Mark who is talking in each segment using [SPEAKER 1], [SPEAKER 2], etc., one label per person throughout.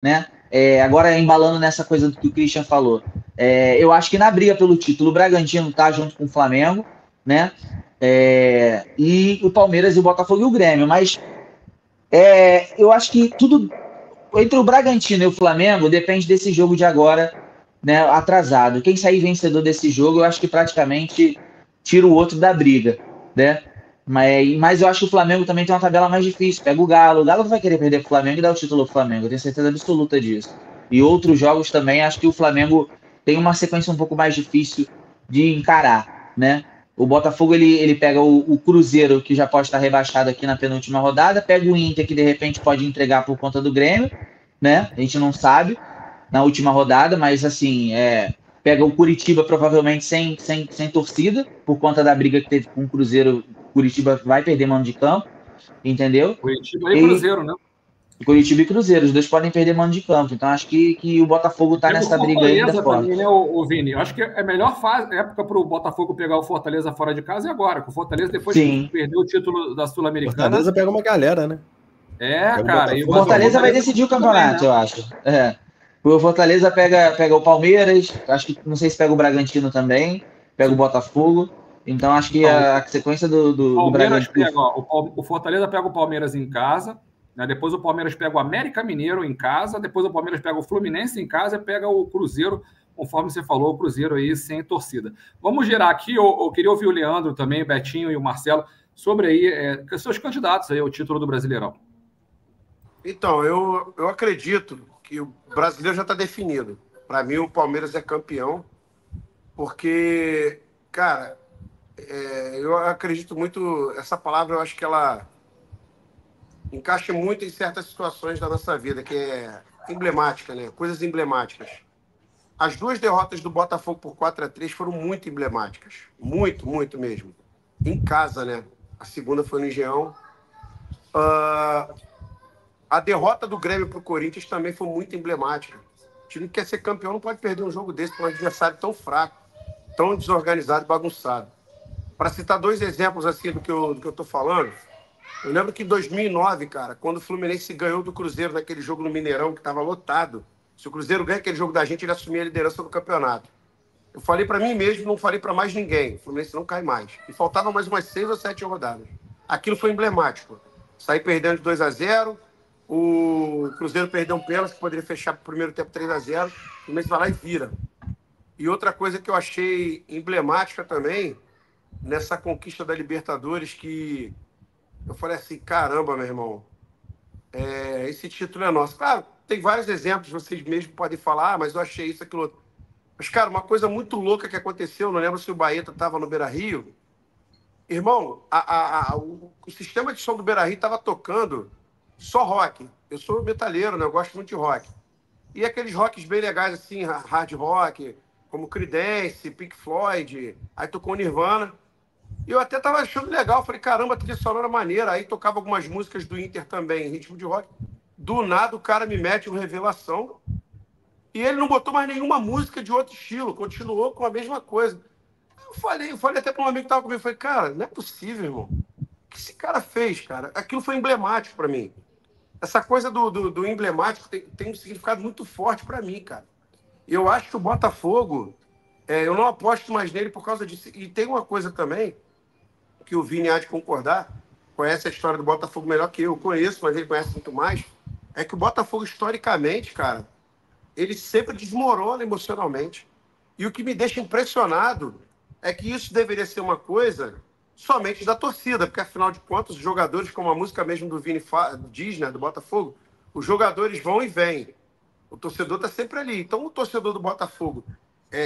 [SPEAKER 1] né? Agora, embalando nessa coisa do que o Christian falou, eu acho que na briga pelo título, o Bragantino tá junto com o Flamengo, né? E o Palmeiras e o Botafogo e o Grêmio, mas eu acho que tudo entre o Bragantino e o Flamengo depende desse jogo de agora, né, atrasado. Quem sair vencedor desse jogo, eu acho que praticamente tira o outro da briga, né? Mas eu acho que o Flamengo também tem uma tabela mais difícil. Pega o Galo. O Galo não vai querer perder pro Flamengo e dar o título ao Flamengo. Eu tenho certeza absoluta disso. E outros jogos também, acho que o Flamengo tem uma sequência um pouco mais difícil de encarar, né? O Botafogo ele pega o Cruzeiro, que já pode estar rebaixado aqui na penúltima rodada, pega o Inter, que de repente pode entregar por conta do Grêmio, né? A gente não sabe na última rodada, mas assim, pega o Curitiba provavelmente sem torcida, por conta da briga que teve com o Cruzeiro. Curitiba vai perder mano de campo, entendeu?
[SPEAKER 2] Curitiba e
[SPEAKER 1] E
[SPEAKER 2] Cruzeiro, né?
[SPEAKER 1] Curitiba e Cruzeiro, os dois podem perder mano de campo. Então acho que o Botafogo tá
[SPEAKER 2] Pega o
[SPEAKER 1] nessa briga ainda
[SPEAKER 2] Fortaleza também,
[SPEAKER 1] forte.
[SPEAKER 2] né, o Vini? Eu acho que é a melhor época para o Botafogo pegar o Fortaleza fora de casa é agora. Com o Fortaleza, depois que
[SPEAKER 1] Sim.
[SPEAKER 2] perdeu o título da Sul-Americana.
[SPEAKER 3] Fortaleza pega uma galera, né? Pega o
[SPEAKER 2] Cara.
[SPEAKER 1] O
[SPEAKER 3] Botafogo,
[SPEAKER 1] Fortaleza vai
[SPEAKER 2] Fortaleza
[SPEAKER 1] decidir o
[SPEAKER 2] também,
[SPEAKER 1] campeonato,
[SPEAKER 2] né?
[SPEAKER 1] eu acho. O Fortaleza pega o Palmeiras, acho que não sei se pega o Bragantino também, pega o Botafogo. Então acho que
[SPEAKER 2] Então,
[SPEAKER 1] a sequência do
[SPEAKER 2] Palmeiras
[SPEAKER 1] Bragantino.
[SPEAKER 2] pega, ó, o Fortaleza pega o Palmeiras em casa, né? Depois o Palmeiras pega o América Mineiro em casa, depois o Palmeiras pega o Fluminense em casa e pega o Cruzeiro, conforme você falou, o Cruzeiro aí sem torcida. Vamos girar aqui, eu queria ouvir o Leandro também, o Betinho e o Marcelo, sobre aí, seus candidatos aí ao título do Brasileirão.
[SPEAKER 4] Então, eu acredito que o brasileiro já está definido. Para mim, o Palmeiras é campeão, porque, cara, eu acredito muito. Essa palavra, eu acho que ela encaixa muito em certas situações da nossa vida, que é emblemática, né? Coisas emblemáticas. As duas derrotas do Botafogo por 4-3 foram muito emblemáticas. Muito, muito mesmo. Em casa, né? A segunda foi no Engenhão. A derrota do Grêmio para o Corinthians também foi muito emblemática. O time que quer ser campeão não pode perder um jogo desse para um adversário tão fraco, tão desorganizado e bagunçado. Para citar dois exemplos assim do que eu estou falando, eu lembro que em 2009, cara, quando o Fluminense ganhou do Cruzeiro naquele jogo no Mineirão, que estava lotado, se o Cruzeiro ganha aquele jogo da gente, ele assumia a liderança do campeonato. Eu falei para mim mesmo, não falei para mais ninguém. O Fluminense não cai mais. E faltava mais umas 6 ou 7 rodadas. Aquilo foi emblemático. Saí perdendo de 2-0, o Cruzeiro perdeu um pênalti, que poderia fechar pro primeiro tempo 3-0, o Fluminense vai lá e vira. E outra coisa que eu achei emblemática também, nessa conquista da Libertadores, que eu falei assim, caramba, meu irmão, esse título é nosso. Claro, tem vários exemplos, vocês mesmos podem falar, mas eu achei isso, aquilo outro. Mas, cara, uma coisa muito louca que aconteceu, não lembro se o Baeta estava no Beira-Rio. Irmão, o sistema de som do Beira-Rio estava tocando só rock. Eu sou metaleiro, né? Eu gosto muito de rock. E aqueles rocks bem legais, assim, hard rock, como Creedence, Pink Floyd, aí tocou Nirvana. E eu até tava achando legal, falei, caramba, a trilha sonora maneira. Aí tocava algumas músicas do Inter também, em ritmo de rock. Do nada o cara me mete uma revelação e ele não botou mais nenhuma música de outro estilo, continuou com a mesma coisa. Eu falei até para um amigo que tava comigo, falei, cara, não é possível, irmão. O que esse cara fez, cara? Aquilo foi emblemático para mim. Essa coisa do emblemático tem um significado muito forte para mim, cara. Eu acho que o Botafogo, eu não aposto mais nele por causa disso. E tem uma coisa também, que o Vini há de concordar, conhece a história do Botafogo melhor que eu conheço, mas ele conhece muito mais, é que o Botafogo, historicamente, cara, ele sempre desmorona emocionalmente. E o que me deixa impressionado é que isso deveria ser uma coisa somente da torcida, porque, afinal de contas, os jogadores, como a música mesmo do Vini diz, né, do Botafogo, os jogadores vão e vêm. O torcedor está sempre ali. Então, o torcedor do Botafogo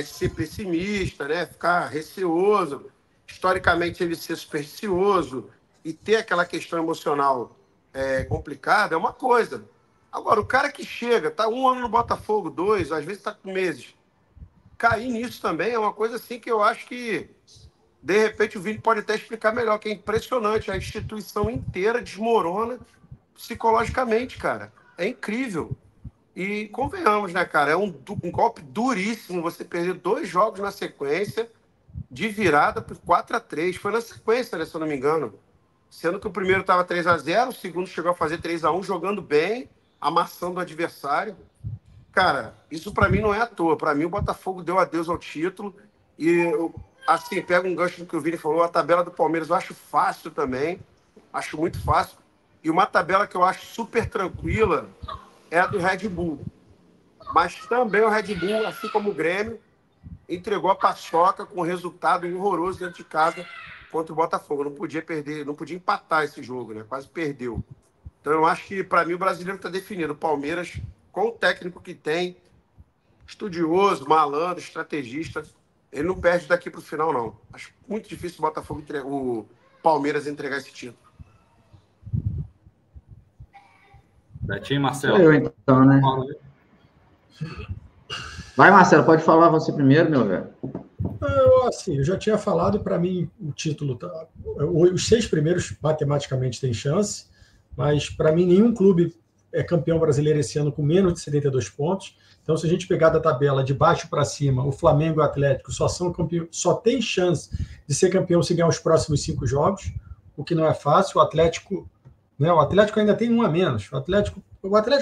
[SPEAKER 4] ser pessimista, né, ficar receoso, historicamente ele ser supersticioso e ter aquela questão emocional complicada é uma coisa. Agora, o cara que chega, tá 1 ano no Botafogo, 2, às vezes tá com meses, cair nisso também é uma coisa assim que eu acho que, de repente, o Vini pode até explicar melhor, que é impressionante. A instituição inteira desmorona psicologicamente, cara. É incrível. E convenhamos, né, cara? É um golpe duríssimo você perder 2 jogos na sequência de virada por 4-3. Foi na sequência, né, se eu não me engano. Sendo que o primeiro estava 3-0, o segundo chegou a fazer 3-1, jogando bem. amassando o adversário. Cara, isso para mim não é à toa. Para mim, o Botafogo deu adeus ao título. E, assim, pega um gancho do que o Vini falou, a tabela do Palmeiras eu acho fácil também. Acho muito fácil. E uma tabela que eu acho super tranquila é a do Red Bull. Mas também o Red Bull, assim como o Grêmio, entregou a paçoca com um resultado horroroso dentro de casa contra o Botafogo. Não podia perder, não podia empatar esse jogo, né? Quase perdeu. Então eu acho que, para mim, o brasileiro está definido. O Palmeiras, com o técnico que tem, estudioso, malandro, estrategista, ele não perde daqui para o final, não. Acho muito difícil o Palmeiras entregar esse título.
[SPEAKER 2] Betinho e Marcelo.
[SPEAKER 1] Sou eu, então, né? Vai, Marcelo, pode falar você primeiro, meu velho.
[SPEAKER 5] Eu já tinha falado, para mim, o título... Os 6 primeiros, matematicamente, têm chance, mas, para mim, nenhum clube é campeão brasileiro esse ano com menos de 72 pontos. Então, se a gente pegar da tabela de baixo para cima, o Flamengo e o Atlético só tem chance de ser campeão se ganhar os próximos 5 jogos, o que não é fácil. O Atlético ainda tem um a menos. O Atlético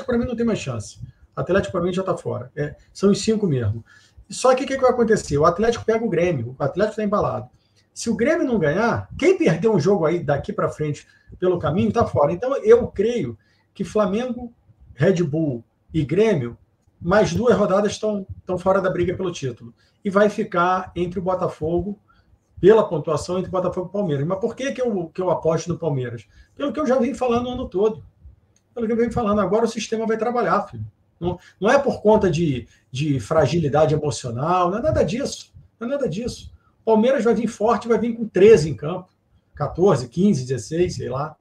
[SPEAKER 5] para mim, não tem mais chance. O Atlético, para mim, já está fora. São os 5 mesmo. Só que o que vai acontecer? O Atlético pega o Grêmio. O Atlético está embalado. Se o Grêmio não ganhar, quem perder um jogo aí daqui para frente pelo caminho está fora. Então, eu creio que Flamengo, Red Bull e Grêmio, mais 2 rodadas estão fora da briga pelo título. E vai ficar entre o Botafogo, pela pontuação, entre o Botafogo e o Palmeiras. Mas por que eu aposto no Palmeiras? Pelo que eu já vim falando o ano todo. Pelo que eu venho falando, agora o sistema vai trabalhar, filho. Não é por conta de fragilidade emocional, não é nada disso. Não é nada disso. O Palmeiras vai vir forte, vai vir com 13 em campo, 14, 15, 16, sei lá.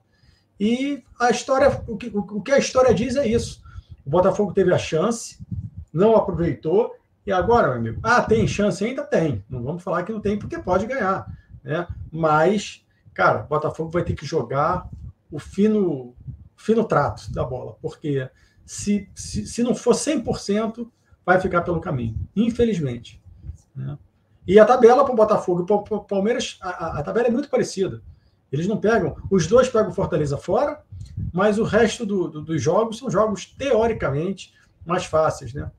[SPEAKER 5] E a história, o que a história diz é isso. O Botafogo teve a chance, não aproveitou, e agora, meu amigo, tem chance ainda? Tem. Não vamos falar que não tem, porque pode ganhar, né? Mas, cara, o Botafogo vai ter que jogar o fino trato da bola, porque se não for 100%, vai ficar pelo caminho, infelizmente, né? E a tabela para o Botafogo e para o Palmeiras, a tabela é muito parecida. Eles não pegam, os 2 pegam o Fortaleza fora, mas o resto dos jogos são jogos, teoricamente, mais fáceis, né?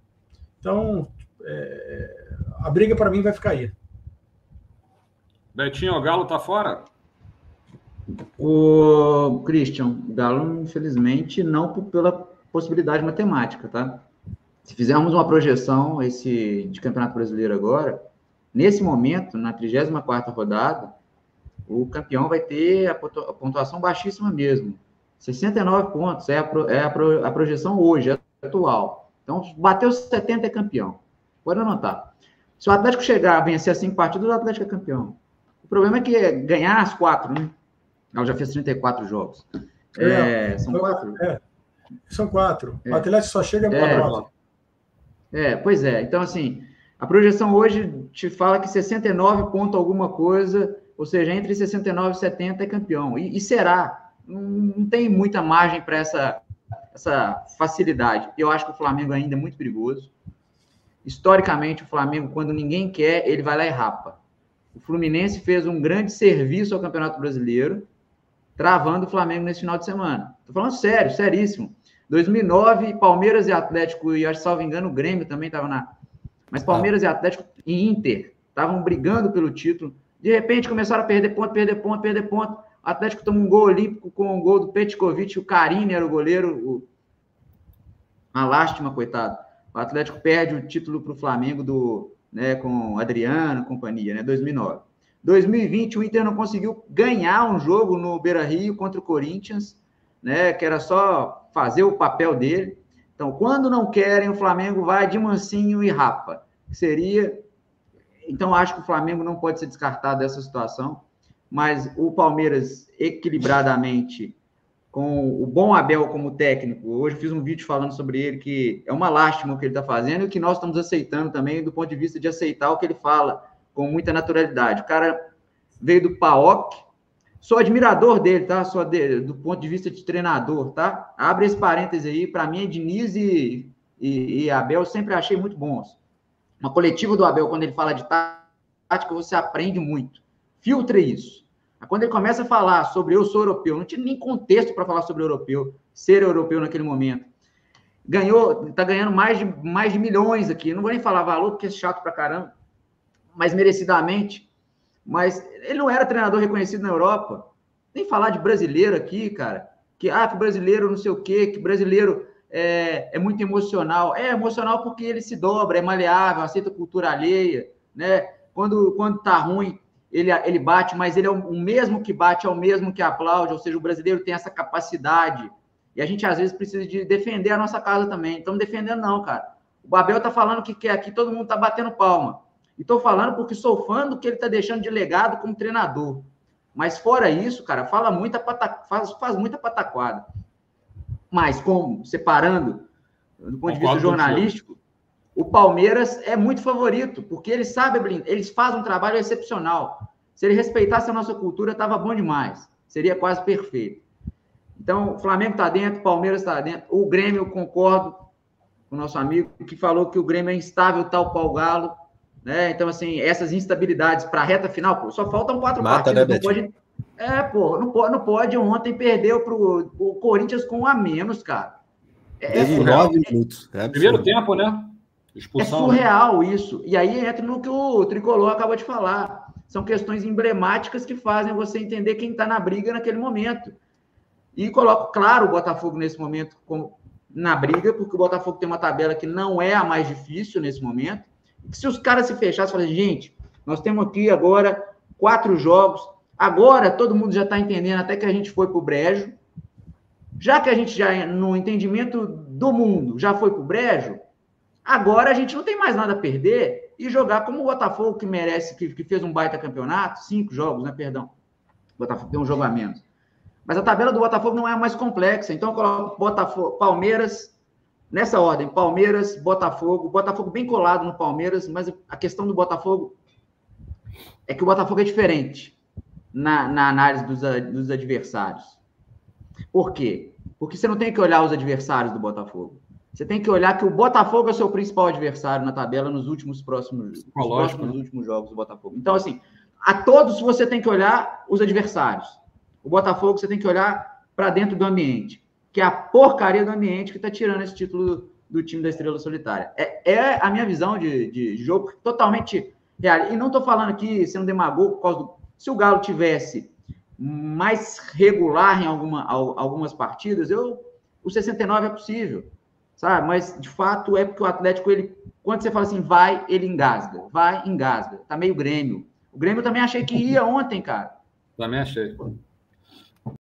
[SPEAKER 5] Então, a briga, para mim, vai ficar aí.
[SPEAKER 2] Betinho, o Galo tá fora?
[SPEAKER 1] O Christian, o Galo, infelizmente, não pela possibilidade matemática, tá? Se fizermos uma projeção de Campeonato Brasileiro agora, nesse momento, na 34ª rodada, o campeão vai ter a pontuação baixíssima mesmo. 69 pontos é a projeção hoje, atual. Então, bateu 70 é campeão. Pode anotar. Se o Atlético chegar a vencer as 5 partidas, o Atlético é campeão. O problema é que ganhar as 4, né? Ela já fez 34 jogos. São 4?
[SPEAKER 5] São 4. O Atlético só chega a 4.
[SPEAKER 1] Pois é. Então, assim, a projeção hoje te fala que 69 ponto alguma coisa, ou seja, entre 69 e 70 é campeão. E será. Não tem muita margem para essa facilidade. Eu acho que o Flamengo ainda é muito perigoso. Historicamente, o Flamengo, quando ninguém quer, ele vai lá e rapa. O Fluminense fez um grande serviço ao Campeonato Brasileiro, travando o Flamengo nesse final de semana. Estou falando sério, seríssimo. 2009, Palmeiras e Atlético, e acho que, salvo engano, o Grêmio também estava na... Mas Palmeiras e Atlético e Inter estavam brigando pelo título. De repente, começaram a perder ponto. O Atlético tomou um gol olímpico com o gol do Petkovic, o Carine era o goleiro. Uma lástima, coitado. O Atlético perde o título para o Flamengo com Adriano e companhia, né? 2009. 2020, o Inter não conseguiu ganhar um jogo no Beira-Rio contra o Corinthians, né? Que era só fazer o papel dele. Então, quando não querem, o Flamengo vai de mansinho e rapa. Então, acho que o Flamengo não pode ser descartado dessa situação. Mas o Palmeiras, equilibradamente, com o bom Abel como técnico, hoje fiz um vídeo falando sobre ele, que é uma lástima o que ele está fazendo e o que nós estamos aceitando também, do ponto de vista de aceitar o que ele fala com muita naturalidade. O cara veio do PAOK, sou admirador dele, tá? Do ponto de vista de treinador, tá? Abre esse parêntese aí, para mim, Diniz e Abel sempre achei muito bons. Uma coletiva do Abel, quando ele fala de tática, você aprende muito. Filtre isso. Quando ele começa a falar sobre eu sou europeu, não tinha nem contexto para falar sobre europeu, ser europeu naquele momento.
[SPEAKER 6] tá ganhando mais de milhões aqui. Não vou nem falar valor, porque é chato pra caramba, mas merecidamente. Mas ele não era treinador reconhecido na Europa. Nem falar de brasileiro aqui, cara. Que brasileiro não sei o quê, que brasileiro é muito emocional. É emocional porque ele se dobra, é maleável, aceita cultura alheia, né? Quando tá ruim, ele bate, mas ele é o mesmo que bate, é o mesmo que aplaude, ou seja, o brasileiro tem essa capacidade. E a gente, às vezes, precisa de defender a nossa casa também. Não estamos defendendo, não, cara. O Abel tá falando que aqui todo mundo tá batendo palma. E tô falando porque sou fã do que ele tá deixando de legado como treinador. Mas fora isso, cara, faz muita pataquada. Mas como, separando, do ponto de vista jornalístico, o Palmeiras é muito favorito, porque ele sabe, eles fazem um trabalho excepcional. Se ele respeitasse a nossa cultura, estava bom demais. Seria quase perfeito. Então, o Flamengo está dentro, o Palmeiras está dentro. O Grêmio, eu concordo com o nosso amigo, que falou que o Grêmio é instável, tal qual o Galo. Né? Então, assim, essas instabilidades para a reta final, pô, só faltam 4 partidas. Né, não pode ontem perder o Corinthians com 1 a menos, cara.
[SPEAKER 3] 19 minutos.
[SPEAKER 2] Primeiro tempo, né?
[SPEAKER 6] Expulsão, surreal, né? Isso. E aí entra no que o Tricolor acabou de falar. São questões emblemáticas que fazem você entender quem está na briga naquele momento. E coloco, claro, o Botafogo nesse momento na briga, porque o Botafogo tem uma tabela que não é a mais difícil nesse momento. E se os caras se fechassem e falassem, gente, nós temos aqui agora 4 jogos, agora todo mundo já está entendendo até que a gente foi para o brejo. Já que a gente já, no entendimento do mundo, já foi para o brejo, agora a gente não tem mais nada a perder e jogar como o Botafogo, que merece, que fez um baita campeonato, 5 jogos, né? Perdão. O Botafogo tem um jogo a menos. Mas a tabela do Botafogo não é a mais complexa. Então eu coloco Botafogo, Palmeiras, nessa ordem, Palmeiras, Botafogo bem colado no Palmeiras, mas a questão do Botafogo é que o Botafogo é diferente na análise dos adversários. Por quê? Porque você não tem que olhar os adversários do Botafogo. Você tem que olhar que o Botafogo é o seu principal adversário na tabela nos últimos últimos jogos do Botafogo. Então, assim, a todos você tem que olhar os adversários. O Botafogo você tem que olhar para dentro do ambiente, que é a porcaria do ambiente que está tirando esse título do time da Estrela Solitária. É a minha visão de jogo totalmente real. E não estou falando aqui sendo demagogo por causa do... Se o Galo tivesse mais regular em algumas partidas, o 69 é possível. Sabe? Mas, de fato, é porque o Atlético, quando você fala assim, vai, ele engasga. Vai, engasga. Tá meio Grêmio. O Grêmio eu também achei que ia ontem, cara.
[SPEAKER 2] Também achei.